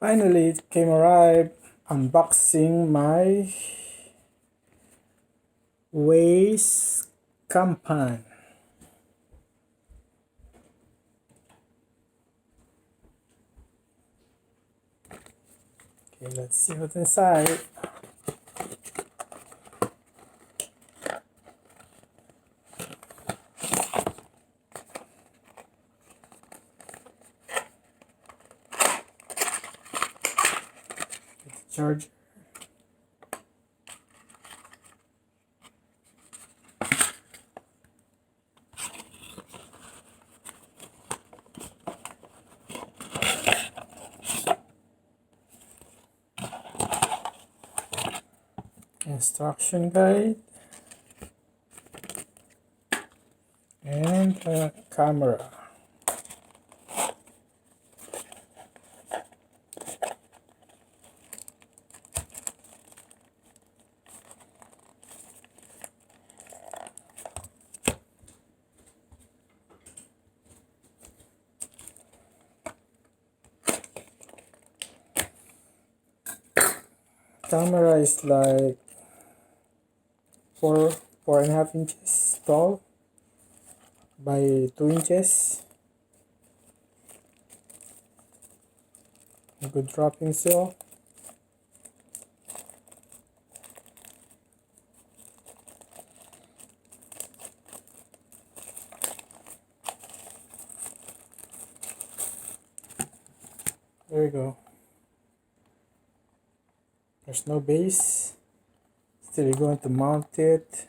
Finally, it came arrived. Unboxing my wyze campan. Okay, let's see what's inside. Get the charger. Instruction guide and a camera. Camera is like four and a half inches tall by 2 inches. A good dropping seal. There you go. There's no base. Still, you're going to mount it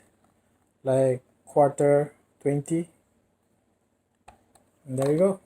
like quarter 20. And there you go.